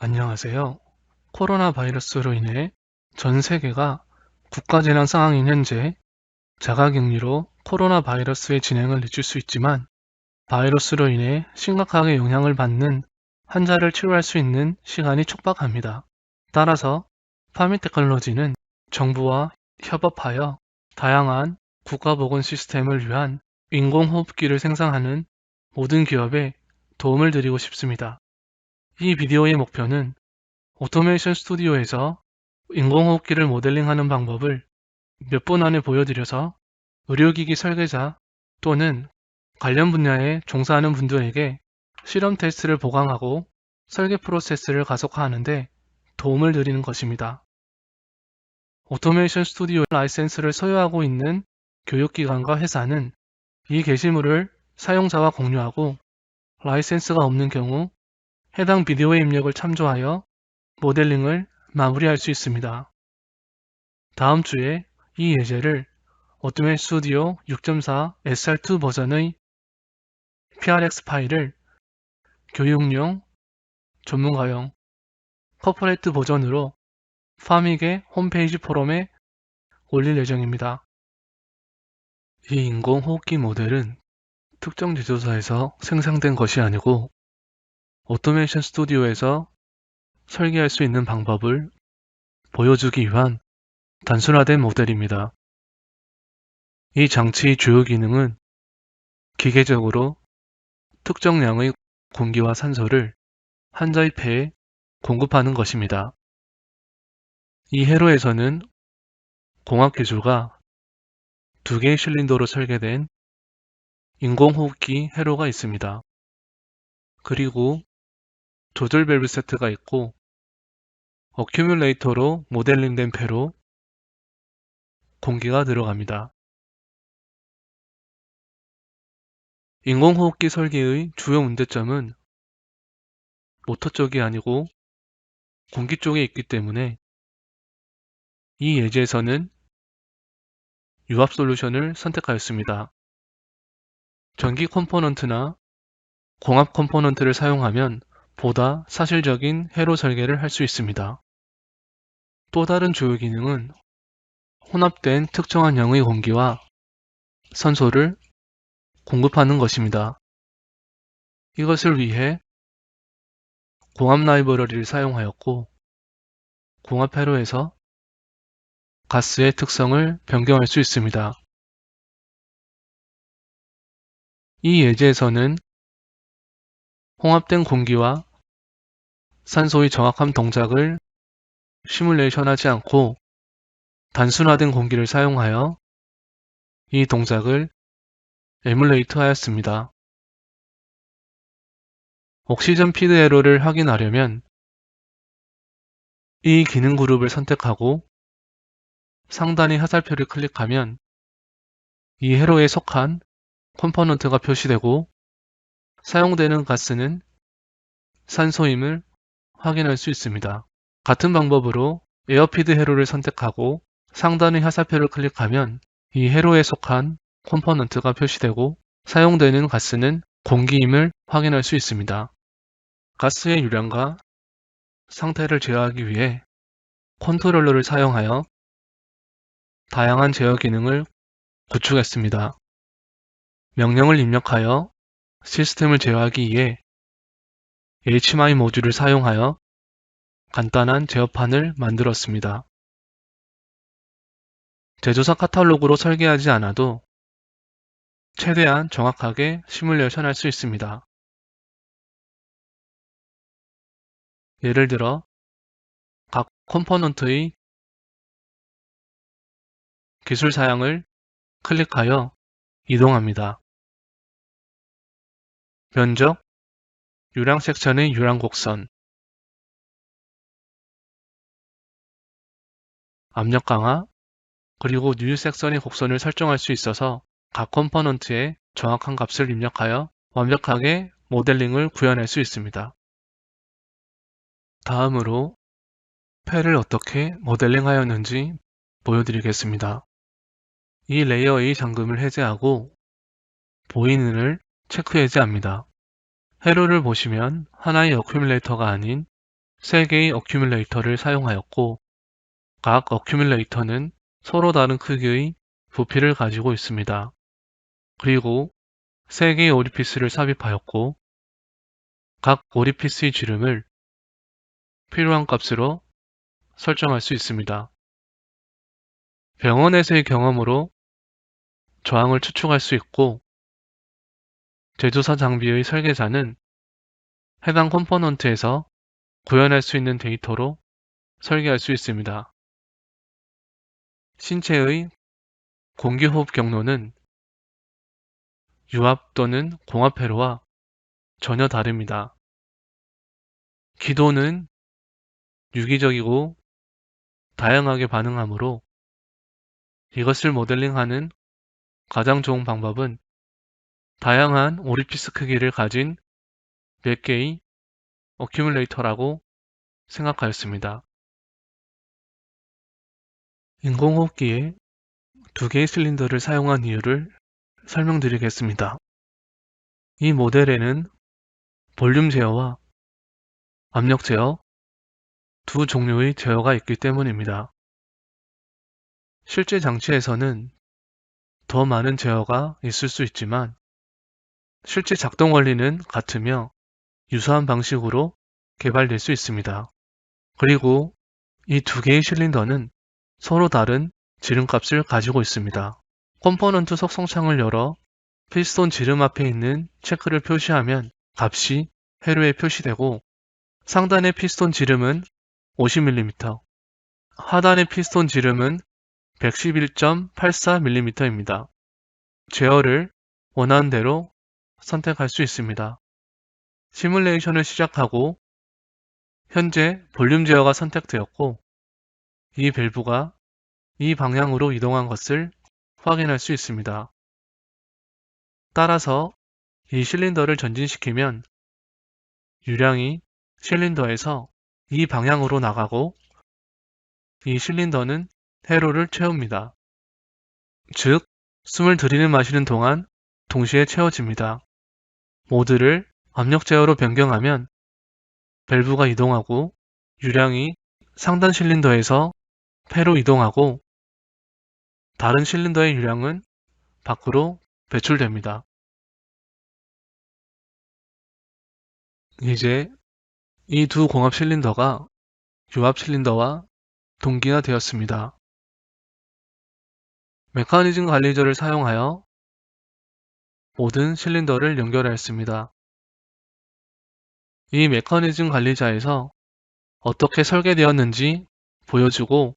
안녕하세요. 코로나 바이러스로 인해 전 세계가 국가재난 상황인 현재 자가격리로 코로나 바이러스의 진행을 늦출 수 있지만 바이러스로 인해 심각하게 영향을 받는 환자를 치료할 수 있는 시간이 촉박합니다. 따라서 파미테크놀로지는 정부와 협업하여 다양한 국가보건 시스템을 위한 인공호흡기를 생산하는 모든 기업에 도움을 드리고 싶습니다. 이 비디오의 목표는 오토메이션 스튜디오에서 인공호흡기를 모델링하는 방법을 몇 분 안에 보여드려서 의료기기 설계자 또는 관련 분야에 종사하는 분들에게 실험 테스트를 보강하고 설계 프로세스를 가속화하는 데 도움을 드리는 것입니다. 오토메이션 스튜디오 라이센스를 소유하고 있는 교육기관과 회사는 이 게시물을 사용자와 공유하고 라이센스가 없는 경우 해당 비디오의 입력을 참조하여 모델링을 마무리할 수 있습니다. 다음 주에 이 예제를 오토메이션 스튜디오 6.4 SR2 버전의 PRX 파일을 교육용, 전문가용, 커퍼레이트 버전으로 파믹의 홈페이지 포럼에 올릴 예정입니다. 이 인공호흡기 모델은 특정 제조사에서 생산된 것이 아니고 오토메이션 스튜디오에서 설계할 수 있는 방법을 보여주기 위한 단순화된 모델입니다. 이 장치의 주요 기능은 기계적으로 특정량의 공기와 산소를 환자의 폐에 공급하는 것입니다. 이 회로에서는 공학기술과 두 개의 실린더로 설계된 인공호흡기 회로가 있습니다. 그리고 조절 밸브 세트가 있고 어큐뮬레이터로 모델링된 폐로 공기가 들어갑니다. 인공호흡기 설계의 주요 문제점은 모터 쪽이 아니고 공기 쪽에 있기 때문에 이 예제에서는 유압 솔루션을 선택하였습니다. 전기 컴포넌트나 공합 컴포넌트를 사용하면 보다 사실적인 회로 설계를 할 수 있습니다. 또 다른 주요 기능은 혼합된 특정한 양의 공기와 산소를 공급하는 것입니다. 이것을 위해 공합 라이브러리를 사용하였고 공합 회로에서 가스의 특성을 변경할 수 있습니다. 이 예제에서는 혼합된 공기와 산소의 정확한 동작을 시뮬레이션하지 않고 단순화된 공기를 사용하여 이 동작을 에뮬레이트 하였습니다. 옥시전 피드 에러를 확인하려면 이 기능 그룹을 선택하고 상단의 화살표를 클릭하면 이 회로에 속한 컴포넌트가 표시되고 사용되는 가스는 산소임을 확인할 수 있습니다. 같은 방법으로 에어피드 회로를 선택하고 상단의 화살표를 클릭하면 이 회로에 속한 컴포넌트가 표시되고 사용되는 가스는 공기임을 확인할 수 있습니다. 가스의 유량과 상태를 제어하기 위해 컨트롤러를 사용하여 다양한 제어 기능을 구축했습니다. 명령을 입력하여 시스템을 제어하기 위해 HMI 모듈을 사용하여 간단한 제어판을 만들었습니다. 제조사 카탈로그로 설계하지 않아도 최대한 정확하게 시뮬레이션 할 수 있습니다. 예를 들어 각 컴포넌트의 기술 사양을 클릭하여 이동합니다. 면적, 유량 섹션의 유량 곡선, 압력 강화, 그리고 뉴 섹션의 곡선을 설정할 수 있어서 각 컴포넌트에 정확한 값을 입력하여 완벽하게 모델링을 구현할 수 있습니다. 다음으로 폐를 어떻게 모델링하였는지 보여드리겠습니다. 이 레이어의 잠금을 해제하고 보이는을 체크 해제합니다. 회로를 보시면 하나의 어큐뮬레이터가 아닌 3개의 어큐뮬레이터를 사용하였고 각 어큐뮬레이터는 서로 다른 크기의 부피를 가지고 있습니다. 그리고 3개의 오리피스를 삽입하였고 각 오리피스의 지름을 필요한 값으로 설정할 수 있습니다. 병원에서의 경험으로 저항을 추측할 수 있고 제조사 장비의 설계자는 해당 컴포넌트에서 구현할 수 있는 데이터로 설계할 수 있습니다. 신체의 공기호흡 경로는 유압 또는 공압 회로와 전혀 다릅니다. 기도는 유기적이고 다양하게 반응하므로 이것을 모델링하는 가장 좋은 방법은 다양한 오리피스 크기를 가진 몇 개의 어큐뮬레이터라고 생각하였습니다. 인공호흡기에 2개의 실린더를 사용한 이유를 설명드리겠습니다. 이 모델에는 볼륨 제어와 압력 제어 두 종류의 제어가 있기 때문입니다. 실제 장치에서는 더 많은 제어가 있을 수 있지만 실제 작동 원리는 같으며 유사한 방식으로 개발될 수 있습니다. 그리고 이 2개의 실린더는 서로 다른 지름값을 가지고 있습니다. 컴포넌트 속성창을 열어 피스톤 지름 앞에 있는 체크를 표시하면 값이 회로에 표시되고 상단의 피스톤 지름은 50mm, 하단의 피스톤 지름은 111.84mm입니다. 제어를 원하는 대로 선택할 수 있습니다. 시뮬레이션을 시작하고 현재 볼륨 제어가 선택되었고 이 밸브가 이 방향으로 이동한 것을 확인할 수 있습니다. 따라서 이 실린더를 전진시키면 유량이 실린더에서 이 방향으로 나가고 이 실린더는 회로를 채웁니다. 즉, 숨을 들이는 마시는 동안 동시에 채워집니다. 모드를 압력 제어로 변경하면 밸브가 이동하고 유량이 상단 실린더에서 폐로 이동하고 다른 실린더의 유량은 밖으로 배출됩니다. 이제 이 두 공합 실린더가 유압 실린더와 동기화되었습니다. 메커니즘 관리자를 사용하여 모든 실린더를 연결하였습니다. 이 메커니즘 관리자에서 어떻게 설계되었는지 보여주고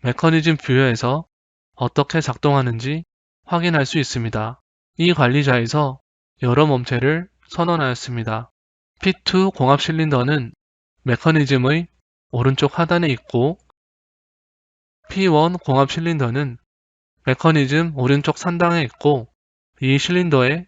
메커니즘 뷰어에서 어떻게 작동하는지 확인할 수 있습니다. 이 관리자에서 여러 몸체를 선언하였습니다. P2 공합 실린더는 메커니즘의 오른쪽 하단에 있고 P1 공합 실린더는 메커니즘 오른쪽 상단에 있고 이 실린더에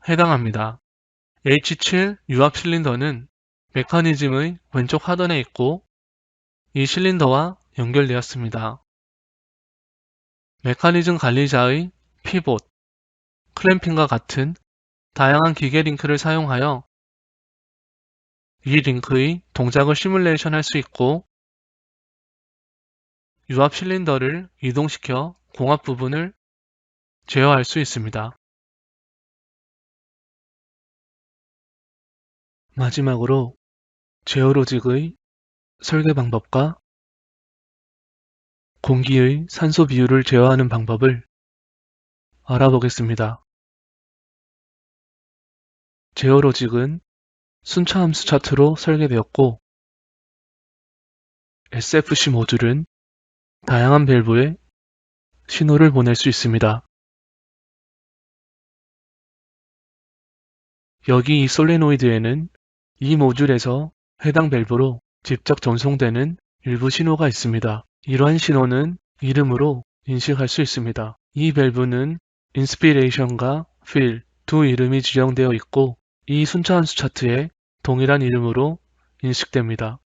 해당합니다. H7 유압 실린더는 메커니즘의 왼쪽 하단에 있고 이 실린더와 연결되었습니다. 메커니즘 관리자의 피봇, 클램핑과 같은 다양한 기계 링크를 사용하여 이 링크의 동작을 시뮬레이션 할 수 있고 유압 실린더를 이동시켜 공합 부분을 제어할 수 있습니다. 마지막으로 제어로직의 설계 방법과 공기의 산소 비율을 제어하는 방법을 알아보겠습니다. 제어로직은 순차 함수 차트로 설계되었고 SFC 모듈은 다양한 밸브에 신호를 보낼 수 있습니다. 여기 이 솔레노이드에는 이 모듈에서 해당 밸브로 직접 전송되는 일부 신호가 있습니다. 이러한 신호는 이름으로 인식할 수 있습니다. 이 밸브는 인스피레이션과 필 두 이름이 지정되어 있고 이 순차함수 차트에 동일한 이름으로 인식됩니다.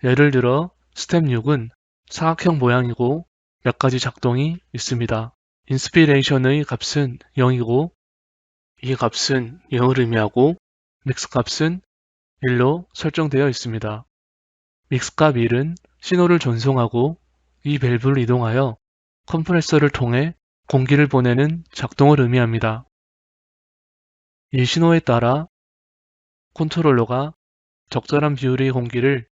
예를 들어 스텝 6은 사각형 모양이고 몇 가지 작동이 있습니다. 인스피레이션의 값은 0이고 이 값은 0을 의미하고 맥스 값은 1로 설정되어 있습니다. 믹스값 1은 신호를 전송하고 이 밸브를 이동하여 컴프레서를 통해 공기를 보내는 작동을 의미합니다. 이 신호에 따라 컨트롤러가 적절한 비율의 공기를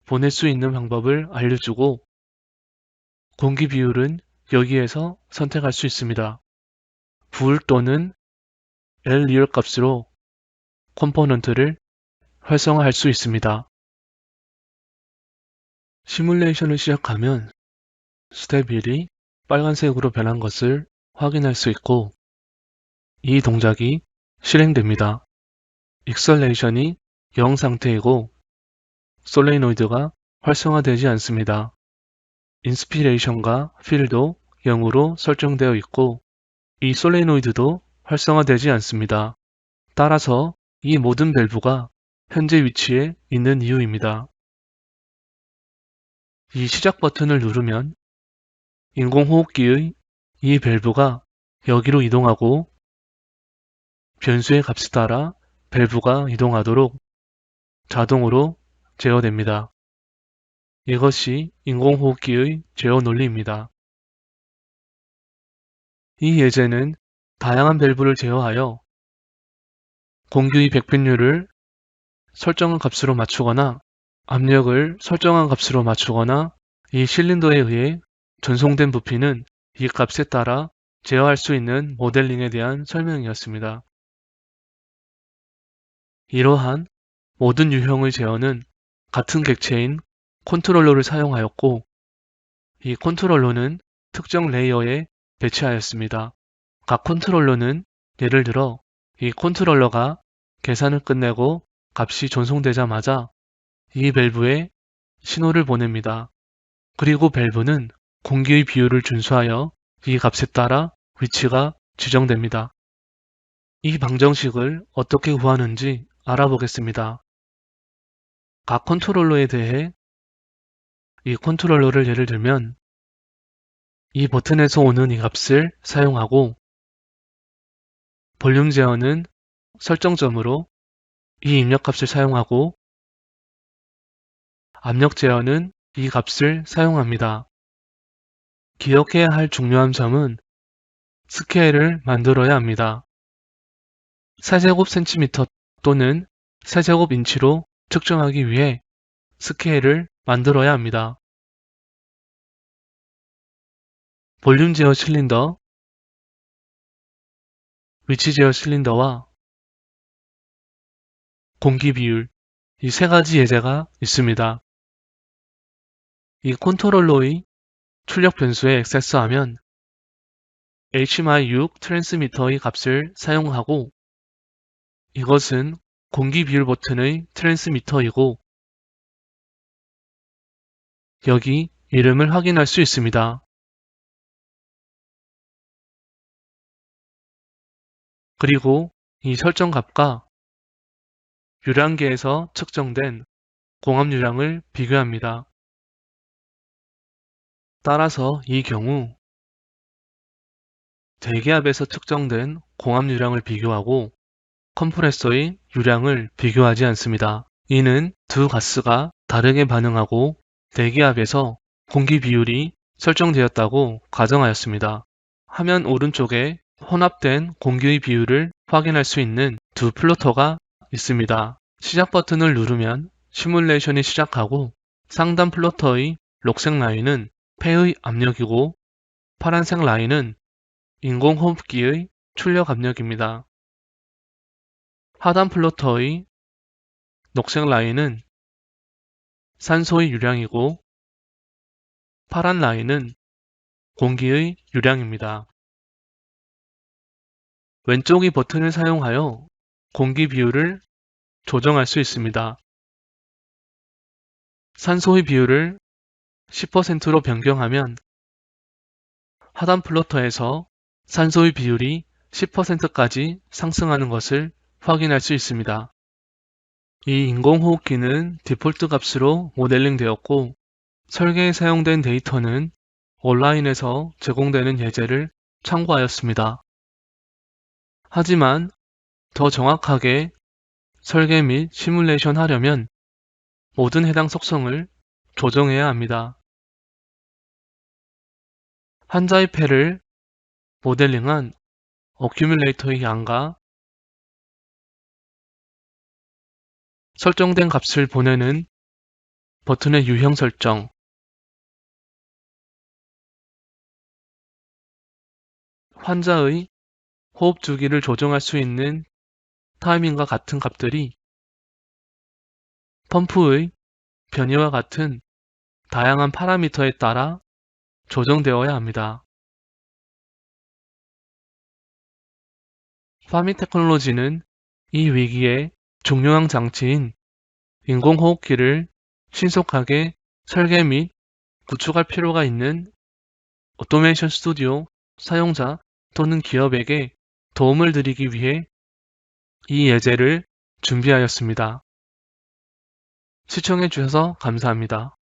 보낼 수 있는 방법을 알려주고 공기 비율은 여기에서 선택할 수 있습니다. 불 또는 LREAL 값으로 컴포넌트를 활성화할 수 있습니다. 시뮬레이션을 시작하면 스텝 1이 빨간색으로 변한 것을 확인할 수 있고 이 동작이 실행됩니다. 익셀레이션이 0 상태이고 솔레노이드가 활성화되지 않습니다. 인스피레이션과 필도 0으로 설정되어 있고 이 솔레노이드도 활성화되지 않습니다. 따라서 이 모든 밸브가 현재 위치에 있는 이유입니다. 이 시작 버튼을 누르면 인공호흡기의 이 밸브가 여기로 이동하고 변수의 값에 따라 밸브가 이동하도록 자동으로 제어됩니다. 이것이 인공호흡기의 제어 논리입니다. 이 예제는 다양한 밸브를 제어하여 공기의 백분율을 설정한 값으로 맞추거나 압력을 설정한 값으로 맞추거나 이 실린더에 의해 전송된 부피는 이 값에 따라 제어할 수 있는 모델링에 대한 설명이었습니다. 이러한 모든 유형의 제어는 같은 객체인 컨트롤러를 사용하였고 이 컨트롤러는 특정 레이어에 배치하였습니다. 각 컨트롤러는 예를 들어 이 컨트롤러가 계산을 끝내고 값이 전송되자마자 이 밸브에 신호를 보냅니다. 그리고 밸브는 공기의 비율을 준수하여 이 값에 따라 위치가 지정됩니다. 이 방정식을 어떻게 구하는지 알아보겠습니다. 각 컨트롤러에 대해 이 컨트롤러를 예를 들면 이 버튼에서 오는 이 값을 사용하고 볼륨 제어는 설정점으로 이 입력값을 사용하고 압력 제어는 이 값을 사용합니다. 기억해야 할 중요한 점은 스케일을 만들어야 합니다. 세제곱 센티미터 또는 세제곱 인치로 측정하기 위해 스케일을 만들어야 합니다. 볼륨 제어 실린더, 위치 제어 실린더와 공기 비율, 이 세 가지 예제가 있습니다. 이 컨트롤러의 출력 변수에 액세스하면 HMI6 트랜스미터의 값을 사용하고 이것은 공기 비율 버튼의 트랜스미터이고 여기 이름을 확인할 수 있습니다. 그리고 이 설정값과 유량계에서 측정된 공압유량을 비교합니다. 따라서 이 경우 대기압에서 측정된 공압유량을 비교하고 컴프레서의 유량을 비교하지 않습니다. 이는 두 가스가 다르게 반응하고 대기압에서 공기 비율이 설정되었다고 가정하였습니다. 화면 오른쪽에 혼합된 공기의 비율을 확인할 수 있는 두 플로터가 있습니다. 시작 버튼을 누르면 시뮬레이션이 시작하고 상단 플로터의 녹색 라인은 폐의 압력이고 파란색 라인은 인공호흡기의 출력 압력입니다. 하단 플로터의 녹색 라인은 산소의 유량이고 파란 라인은 공기의 유량입니다. 왼쪽의 버튼을 사용하여 공기 비율을 조정할 수 있습니다. 산소의 비율을 10%로 변경하면 하단 플로터에서 산소의 비율이 10%까지 상승하는 것을 확인할 수 있습니다. 이 인공호흡기는 디폴트 값으로 모델링 되었고 설계에 사용된 데이터는 온라인에서 제공되는 예제를 참고하였습니다. 하지만 더 정확하게 설계 및 시뮬레이션 하려면 모든 해당 속성을 조정해야 합니다. 환자의 폐를 모델링한 어큐뮬레이터의 양과 설정된 값을 보내는 버튼의 유형 설정, 환자의 호흡 주기를 조정할 수 있는 타이밍과 같은 값들이 펌프의 변이와 같은 다양한 파라미터에 따라 조정되어야 합니다. 파미 테크놀로지는 이 위기의 중요한 장치인 인공호흡기를 신속하게 설계 및 구축할 필요가 있는 오토메이션 스튜디오 사용자 또는 기업에게 도움을 드리기 위해 이 예제를 준비하였습니다. 시청해 주셔서 감사합니다.